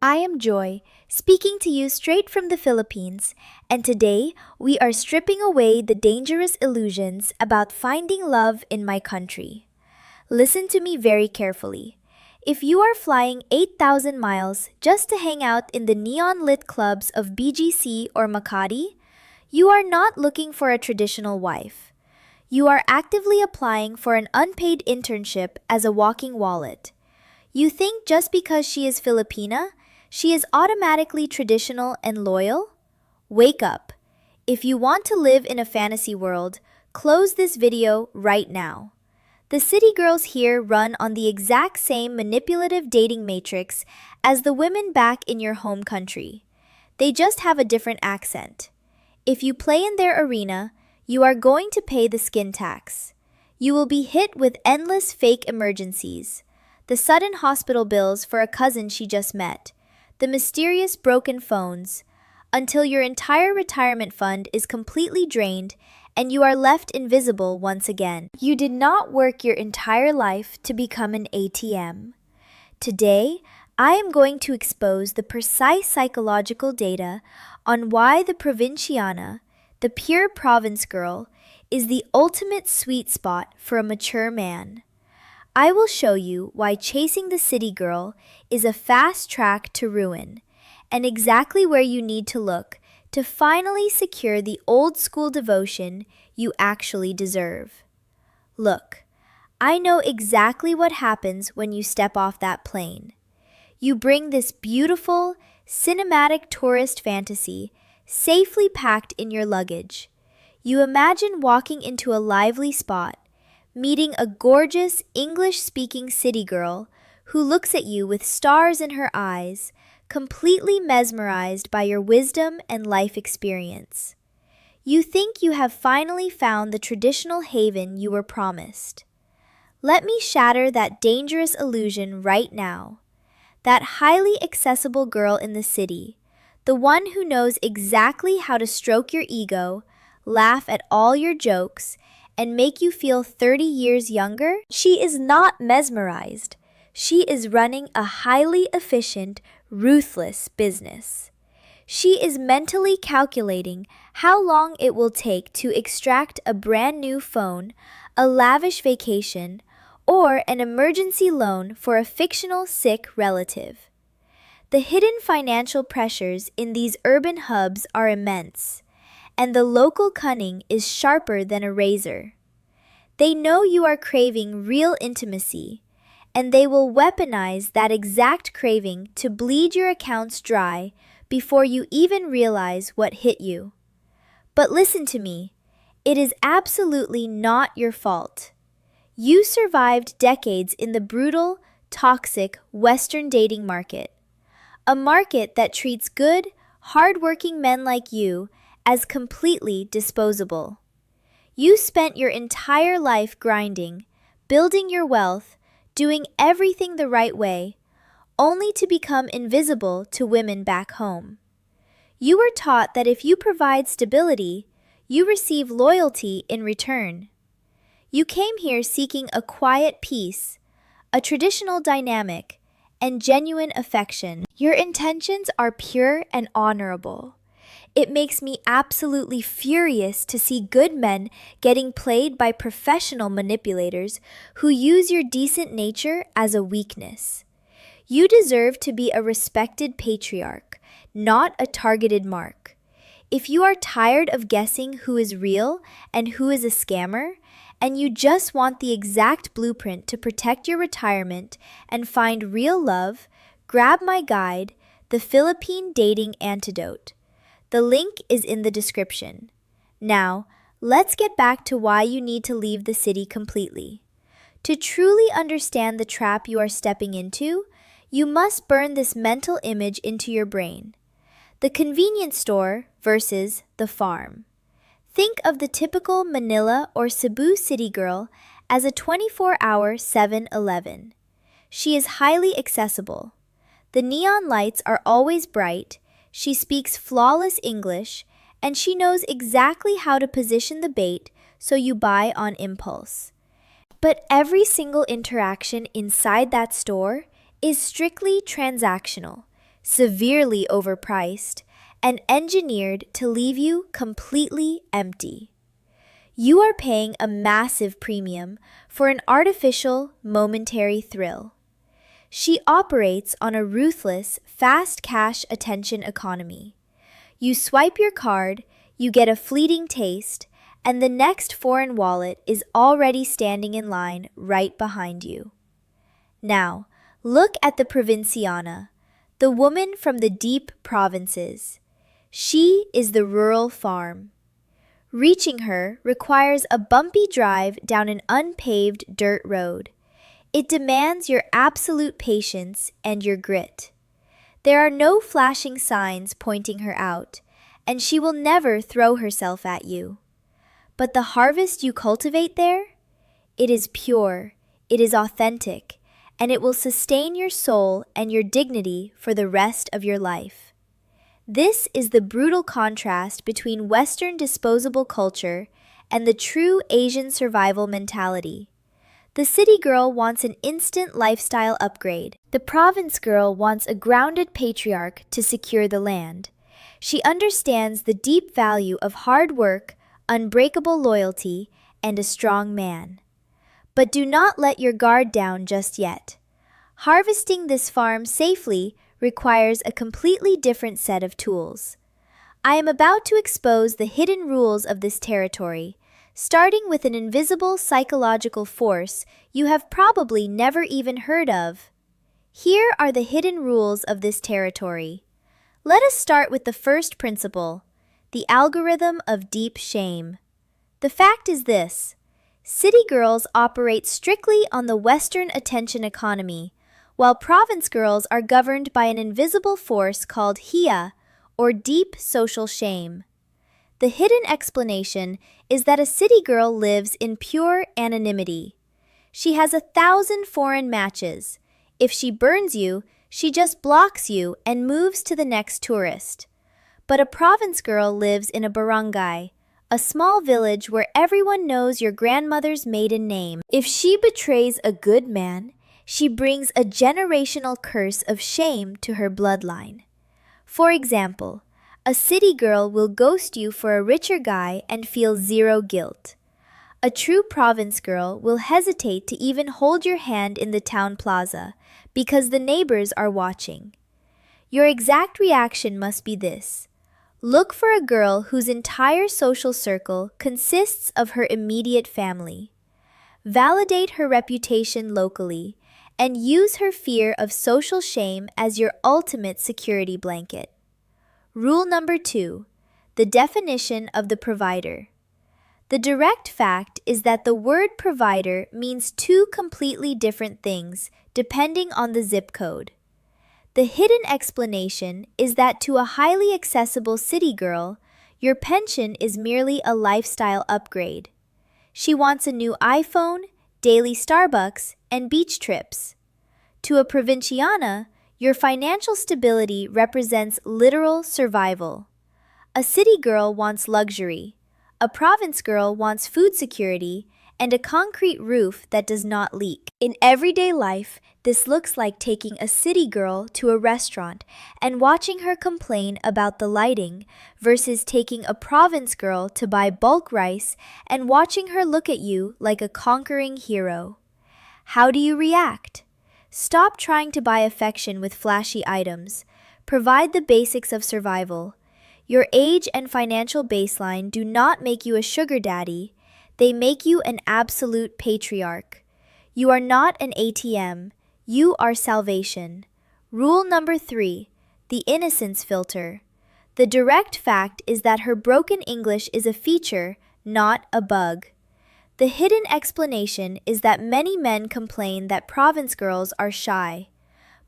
I am Joy, speaking to you straight from the Philippines, and today we are stripping away the dangerous illusions about finding love in my country. Listen to me very carefully. If you are flying 8,000 miles just to hang out in the neon lit clubs of BGC or Makati, you are not looking for a traditional wife. You are actively applying for an unpaid internship as a walking wallet. You think just because she is Filipina, she is automatically traditional and loyal? Wake up. If you want to live in a fantasy world, close this video right now. The city girls here run on the exact same manipulative dating matrix as the women back in your home country. They just have a different accent. If you play in their arena, you are going to pay the skin tax. You will be hit with endless fake emergencies. The sudden hospital bills for a cousin she just met. The mysterious broken phones, until your entire retirement fund is completely drained and you are left invisible once again. You did not work your entire life to become an ATM. Today, I am going to expose the precise psychological data on why the provinciana, the pure province girl, is the ultimate sweet spot for a mature man. I will show you why chasing the city girl is a fast track to ruin, and exactly where you need to look to finally secure the old school devotion you actually deserve. Look, I know exactly what happens when you step off that plane. You bring this beautiful, cinematic tourist fantasy safely packed in your luggage. You imagine walking into a lively spot, meeting a gorgeous English-speaking city girl who looks at you with stars in her eyes, completely mesmerized by your wisdom and life experience. You think you have finally found the traditional haven you were promised. Let me shatter that dangerous illusion right now. That highly accessible girl in the city, the one who knows exactly how to stroke your ego, laugh at all your jokes, and make you feel 30 years younger, she is not mesmerized. She is running a highly efficient, ruthless business. She is mentally calculating how long it will take to extract a brand new phone, a lavish vacation, or an emergency loan for a fictional sick relative. The hidden financial pressures in these urban hubs are immense, and the local cunning is sharper than a razor. They know you are craving real intimacy, and they will weaponize that exact craving to bleed your accounts dry before you even realize what hit you. But listen to me, it is absolutely not your fault. You survived decades in the brutal, toxic Western dating market, a market that treats good, hardworking men like you as completely disposable. You spent your entire life grinding, building your wealth, doing everything the right way, only to become invisible to women back home. You were taught that if you provide stability, you receive loyalty in return. You came here seeking a quiet peace, a traditional dynamic, and genuine affection. Your intentions are pure and honorable. It makes me absolutely furious to see good men getting played by professional manipulators who use your decent nature as a weakness. You deserve to be a respected patriarch, not a targeted mark. If you are tired of guessing who is real and who is a scammer, and you just want the exact blueprint to protect your retirement and find real love, grab my guide, The Philippine Dating Antidote. The link is in the description. Now, let's get back to why you need to leave the city completely. To truly understand the trap you are stepping into, you must burn this mental image into your brain. The convenience store versus the farm. Think of the typical Manila or Cebu city girl as a 24-hour 7-Eleven. She is highly accessible. The neon lights are always bright, she speaks flawless English, and she knows exactly how to position the bait so you buy on impulse. But every single interaction inside that store is strictly transactional. severely overpriced, and engineered to leave you completely empty. You are paying a massive premium for an artificial, momentary thrill. She operates on a ruthless, fast cash attention economy. You swipe your card, you get a fleeting taste, and the next foreign wallet is already standing in line right behind you. Now, look at the Provinciana, the woman from the deep provinces. She is the rural farm. Reaching her requires a bumpy drive down an unpaved dirt road. It demands your absolute patience and your grit. There are no flashing signs pointing her out, and she will never throw herself at you. But the harvest you cultivate there? It is pure, it is authentic, and it will sustain your soul and your dignity for the rest of your life. This is the brutal contrast between Western disposable culture and the true Asian survival mentality. The city girl wants an instant lifestyle upgrade. The province girl wants a grounded patriarch to secure the land. She understands the deep value of hard work, unbreakable loyalty, and a strong man. But do not let your guard down just yet. Harvesting this farm safely requires a completely different set of tools. I am about to expose the hidden rules of this territory, starting with an invisible psychological force you have probably never even heard of. Here are the hidden rules of this territory. Let us start with the first principle, the algorithm of deep shame. The fact is this: city girls operate strictly on the Western attention economy, while province girls are governed by an invisible force called hiya, or deep social shame. The hidden explanation is that a city girl lives in pure anonymity. She has 1,000 foreign matches. If she burns you, she just blocks you and moves to the next tourist. But a province girl lives in a barangay, a small village where everyone knows your grandmother's maiden name. If she betrays a good man, she brings a generational curse of shame to her bloodline. For example, a city girl will ghost you for a richer guy and feel zero guilt. A true province girl will hesitate to even hold your hand in the town plaza because the neighbors are watching. Your exact reaction must be this: look for a girl whose entire social circle consists of her immediate family. Validate her reputation locally and use her fear of social shame as your ultimate security blanket. Rule number 2, the definition of the provider. The direct fact is that the word provider means two completely different things depending on the zip code. The hidden explanation is that to a highly accessible city girl, your pension is merely a lifestyle upgrade. She wants a new iPhone, daily Starbucks, and beach trips. To a provinciana, your financial stability represents literal survival. A city girl wants luxury. A province girl wants food security and a concrete roof that does not leak. In everyday life, this looks like taking a city girl to a restaurant and watching her complain about the lighting versus taking a province girl to buy bulk rice and watching her look at you like a conquering hero. How do you react? Stop trying to buy affection with flashy items. Provide the basics of survival. Your age and financial baseline do not make you a sugar daddy. They make you an absolute patriarch. You are not an ATM. You are salvation. Rule number 3, the innocence filter. The direct fact is that her broken English is a feature, not a bug. The hidden explanation is that many men complain that province girls are shy.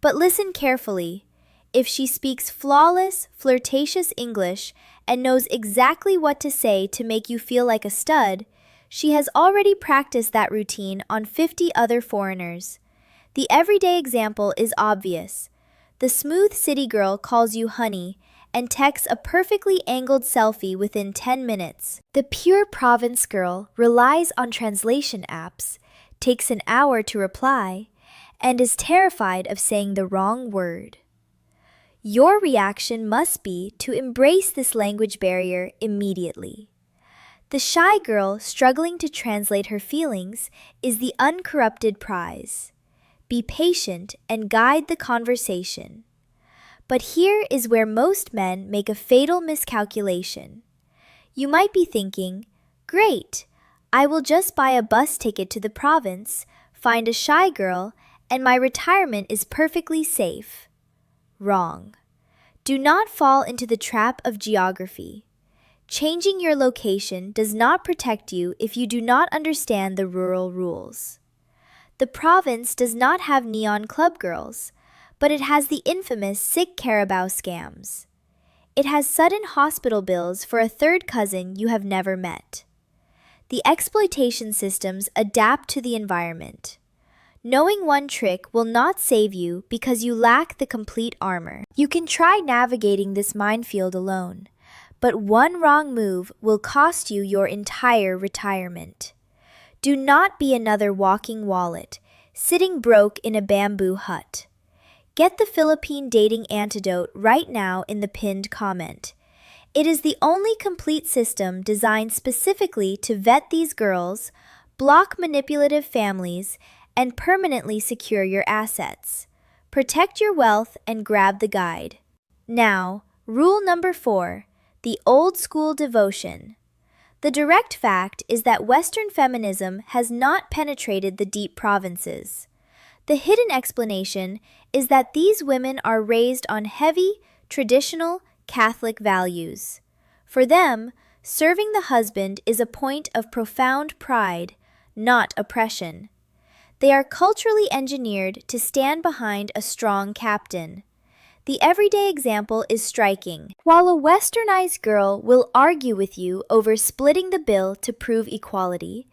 But listen carefully. If she speaks flawless, flirtatious English and knows exactly what to say to make you feel like a stud, she has already practiced that routine on 50 other foreigners. The everyday example is obvious. The smooth city girl calls you honey and texts a perfectly angled selfie within 10 minutes. The pure province girl relies on translation apps, takes an hour to reply, and is terrified of saying the wrong word. Your reaction must be to embrace this language barrier immediately. The shy girl struggling to translate her feelings is the uncorrupted prize. Be patient and guide the conversation. But here is where most men make a fatal miscalculation. You might be thinking, great, I will just buy a bus ticket to the province, find a shy girl, and my retirement is perfectly safe. Wrong. Do not fall into the trap of geography. Changing your location does not protect you if you do not understand the rural rules. The province does not have neon club girls, but it has the infamous sick Carabao scams. It has sudden hospital bills for a third cousin you have never met. The exploitation systems adapt to the environment. Knowing one trick will not save you because you lack the complete armor. You can try navigating this minefield alone, but one wrong move will cost you your entire retirement. Do not be another walking wallet, sitting broke in a bamboo hut. Get the Philippine Dating Antidote right now in the pinned comment. It is the only complete system designed specifically to vet these girls, block manipulative families, and permanently secure your assets. Protect your wealth and grab the guide. Now, rule number 4, the old school devotion. The direct fact is that Western feminism has not penetrated the deep provinces. The hidden explanation is that these women are raised on heavy, traditional Catholic values. For them, serving the husband is a point of profound pride, not oppression. They are culturally engineered to stand behind a strong captain. The everyday example is striking. While a westernized girl will argue with you over splitting the bill to prove equality,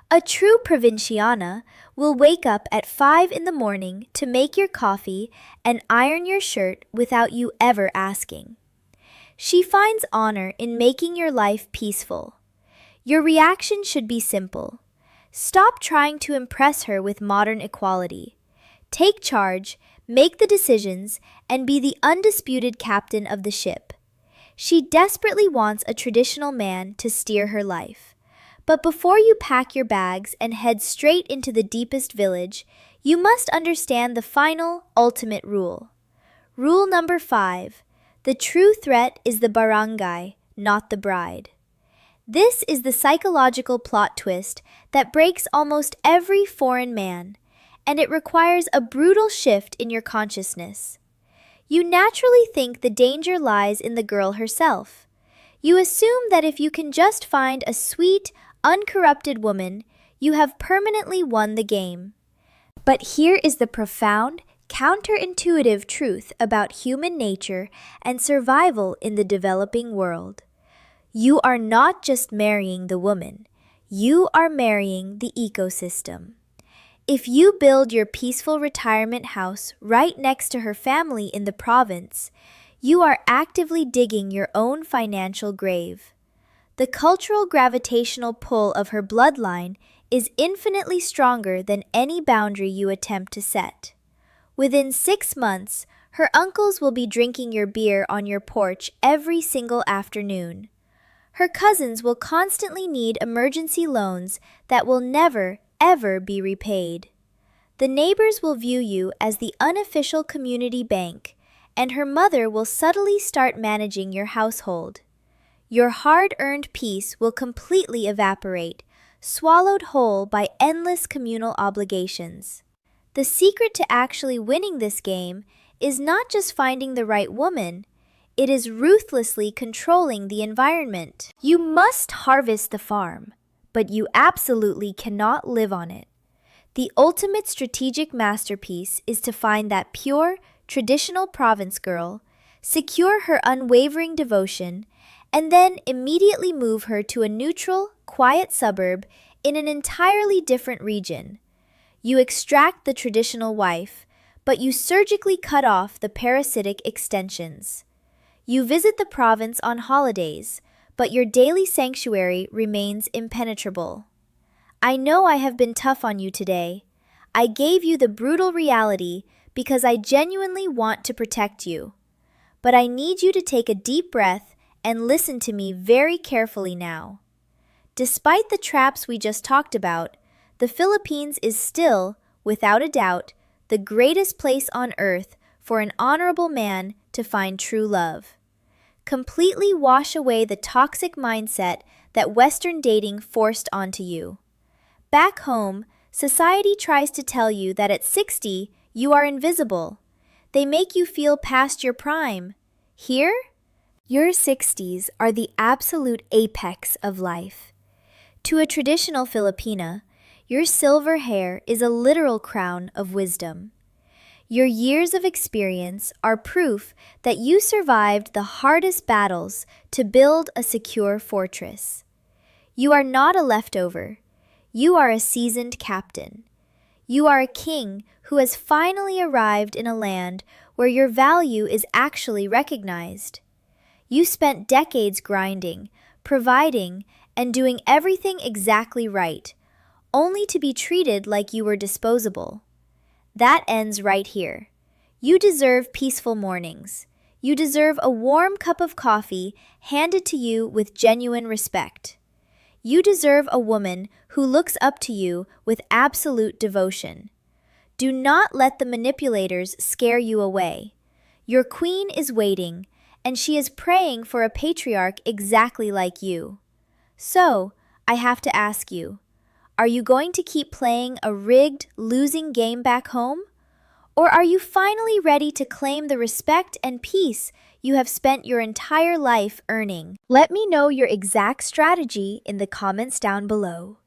a true provinciana will wake up at 5 in the morning to make your coffee and iron your shirt without you ever asking. She finds honor in making your life peaceful. Your reaction should be simple. Stop trying to impress her with modern equality. Take charge, make the decisions, and be the undisputed captain of the ship. She desperately wants a traditional man to steer her life. But before you pack your bags and head straight into the deepest village, you must understand the final, ultimate rule. Rule number 5. The true threat is the barangay, not the bride. This is the psychological plot twist that breaks almost every foreign man, and it requires a brutal shift in your consciousness. You naturally think the danger lies in the girl herself. You assume that if you can just find a sweet, uncorrupted woman, you have permanently won the game. But here is the profound, counterintuitive truth about human nature and survival in the developing world. You are not just marrying the woman, you are marrying the ecosystem. If you build your peaceful retirement house right next to her family in the province, you are actively digging your own financial grave. The cultural gravitational pull of her bloodline is infinitely stronger than any boundary you attempt to set. Within 6 months, her uncles will be drinking your beer on your porch every single afternoon. Her cousins will constantly need emergency loans that will never, ever be repaid. The neighbors will view you as the unofficial community bank, and her mother will subtly start managing your household. Your hard-earned peace will completely evaporate, swallowed whole by endless communal obligations. The secret to actually winning this game is not just finding the right woman, it is ruthlessly controlling the environment. You must harvest the farm, but you absolutely cannot live on it. The ultimate strategic masterpiece is to find that pure, traditional province girl, secure her unwavering devotion, and then immediately move her to a neutral, quiet suburb in an entirely different region. You extract the traditional wife, but you surgically cut off the parasitic extensions. You visit the province on holidays, but your daily sanctuary remains impenetrable. I know I have been tough on you today. I gave you the brutal reality because I genuinely want to protect you. but I need you to take a deep breath and listen to me very carefully now. Despite the traps we just talked about, the Philippines is still, without a doubt, the greatest place on earth for an honorable man to find true love. Completely wash away the toxic mindset that Western dating forced onto you. Back home, society tries to tell you that at 60, you are invisible. They make you feel past your prime. Here, your 60s are the absolute apex of life. To a traditional Filipina, your silver hair is a literal crown of wisdom. Your years of experience are proof that you survived the hardest battles to build a secure fortress. You are not a leftover. You are a seasoned captain. You are a king who has finally arrived in a land where your value is actually recognized. You spent decades grinding, providing, and doing everything exactly right, only to be treated like you were disposable. That ends right here. You deserve peaceful mornings. You deserve a warm cup of coffee handed to you with genuine respect. You deserve a woman who looks up to you with absolute devotion. Do not let the manipulators scare you away. Your queen is waiting, and she is praying for a patriarch exactly like you. So, I have to ask you, are you going to keep playing a rigged, losing game back home? Or are you finally ready to claim the respect and peace you have spent your entire life earning? Let me know your exact strategy in the comments down below.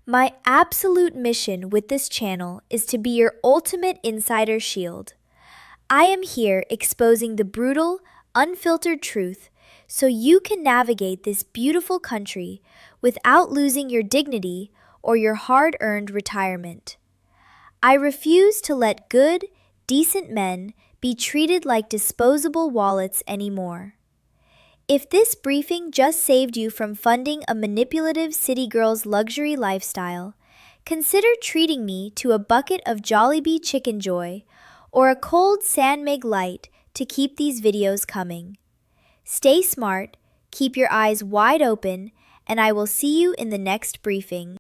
My absolute mission with this channel is to be your ultimate insider shield. I am here exposing the brutal, unfiltered truth so you can navigate this beautiful country without losing your dignity or your hard-earned retirement. I refuse to let good, decent men be treated like disposable wallets anymore. If this briefing just saved you from funding a manipulative city girl's luxury lifestyle, consider treating me to a bucket of Jollibee Chicken Joy or a cold San Mig Light to keep these videos coming. Stay smart, keep your eyes wide open, and I will see you in the next briefing.